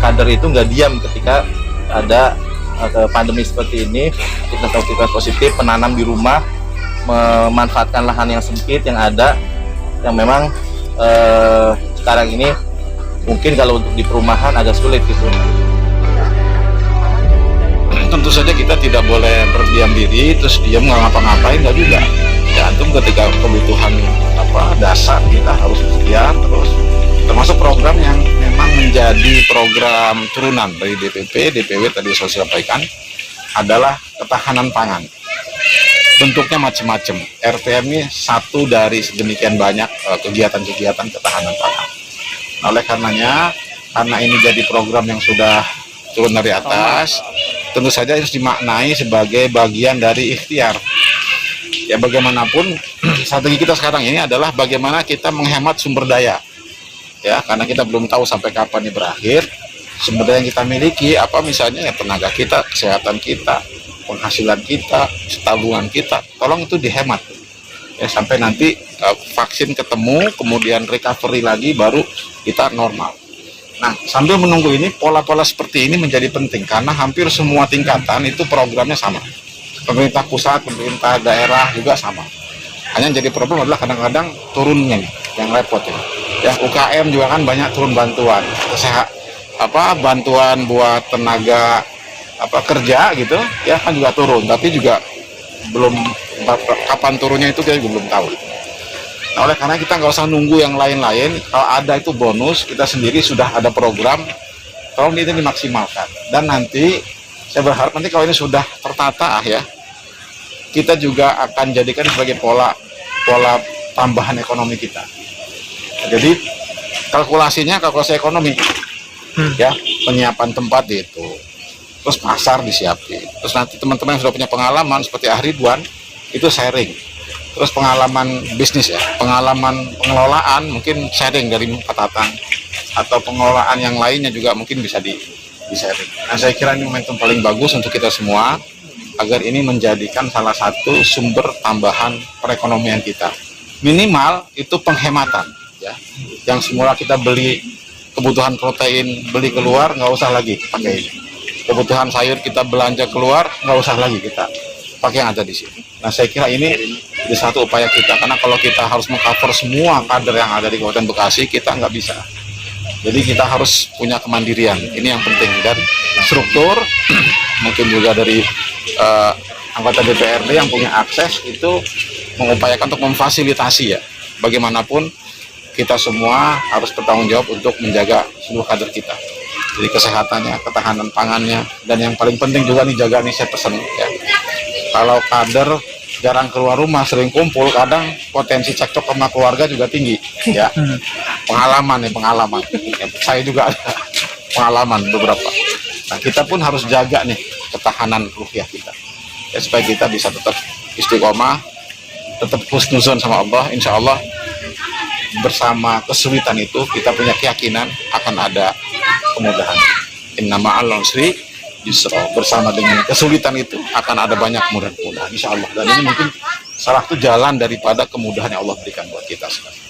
kader itu nggak diam ketika ada pandemi seperti ini. Kita aktivitas positif, menanam di rumah, memanfaatkan lahan yang sempit yang ada, yang memang sekarang ini mungkin kalau untuk di perumahan agak sulit gitu. Tentu saja kita tidak boleh berdiam diri terus diam nggak ngapa-ngapain, nggak juga. Ya antum ketika kebutuhan dasar kita harus sekian, terus termasuk program yang memang menjadi program turunan dari DPP, DPW tadi saya sampaikan adalah ketahanan pangan. Bentuknya macam-macam. RTM ini satu dari sedemikian banyak kegiatan-kegiatan ketahanan pangan. Nah, oleh karenanya, karena ini jadi program yang sudah turun dari atas, tentu saja harus dimaknai sebagai bagian dari ikhtiar. Ya bagaimanapun strategi kita sekarang ini adalah bagaimana kita menghemat sumber daya. Ya, karena kita belum tahu sampai kapan ini berakhir. Sumber daya yang kita miliki apa misalnya ya tenaga kita, kesehatan kita, penghasilan kita, tabungan kita, tolong itu dihemat. Ya sampai nanti vaksin ketemu, kemudian recovery lagi baru kita normal. Nah, sambil menunggu ini, pola-pola seperti ini menjadi penting karena hampir semua tingkatan itu programnya sama. Pemerintah pusat, pemerintah daerah juga sama. Hanya jadi problem adalah kadang-kadang turunnya nih, yang repot ya. Ya UKM juga kan banyak turun bantuan, bantuan buat tenaga kerja gitu, ya kan juga turun. Tapi juga belum kapan turunnya itu kita belum tahu. Nah, oleh karena kita nggak usah nunggu yang lain-lain. Kalau ada itu bonus, kita sendiri sudah ada program, tolong itu dimaksimalkan. Dan nanti saya berharap nanti kalau ini sudah tertata ya, kita juga akan jadikan sebagai pola tambahan ekonomi kita. Jadi kalkulasi ekonomi, ya penyiapan tempat itu, terus pasar disiapin, terus nanti teman-teman yang sudah punya pengalaman seperti Ridwan itu sharing, terus pengalaman bisnis ya, pengalaman pengelolaan mungkin sharing dari Pak Tatang, atau pengelolaan yang lainnya juga mungkin bisa di sharing. Nah saya kira ini momentum paling bagus untuk kita semua agar ini menjadikan salah satu sumber tambahan perekonomian kita. Minimal itu penghematan ya. Yang semula kita beli kebutuhan protein beli keluar, nggak usah lagi pakai ini. Kebutuhan sayur kita belanja keluar, nggak usah lagi kita pakai yang ada di sini. Nah saya kira ini satu upaya kita, karena kalau kita harus mengcover semua kader yang ada di Kabupaten Bekasi, kita nggak bisa. Jadi kita harus punya kemandirian, ini yang penting. Dan struktur mungkin juga dari anggota DPRD yang punya akses itu mengupayakan untuk memfasilitasi ya. Bagaimanapun kita semua harus bertanggung jawab untuk menjaga seluruh kader kita. Jadi kesehatannya, ketahanan pangannya, dan yang paling penting juga nih jaga nih saya pesan ya. Kalau kader jarang keluar rumah, sering kumpul, kadang potensi cekcok sama keluarga juga tinggi ya. Pengalaman. Ya, saya juga ada pengalaman beberapa. Nah kita pun harus jaga nih ketahanan ruhiyah kita ya, supaya kita bisa tetap istiqomah, tetap husnuzon sama Allah. Insya Allah bersama kesulitan itu kita punya keyakinan akan ada kemudahan. Inna ma'al usri yusra, bersama dengan kesulitan itu akan ada banyak kemudahan insya Allah. Dan ini mungkin salah satu jalan daripada kemudahan yang Allah berikan buat kita sekarang.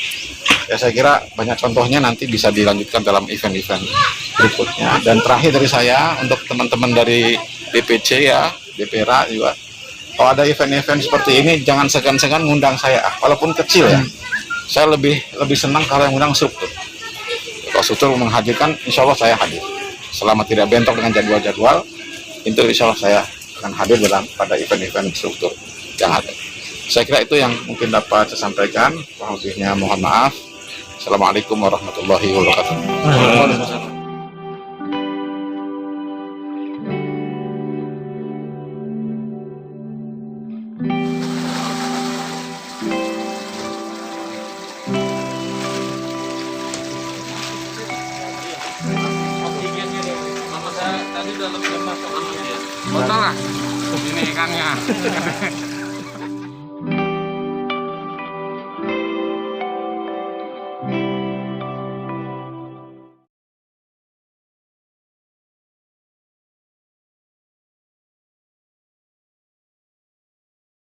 Ya saya kira banyak contohnya nanti bisa dilanjutkan dalam event-event berikutnya. Dan terakhir dari saya untuk teman-teman dari DPC ya, DPRA juga, kalau ada event-event seperti ini jangan segan-segan ngundang saya, walaupun kecil ya. Saya lebih senang kalau yang undang struktur. Kalau struktur menghadirkan, insya Allah saya hadir. Selama tidak bentrok dengan jadwal-jadwal, itu insya Allah saya akan hadir pada event-event struktur yang ada. Saya kira itu yang mungkin dapat saya sampaikan. Kurang lebihnya mohon maaf. Assalamualaikum warahmatullahi wabarakatuh. Tadi udah lebih masuk ya. Botol lah. Ini ikannya.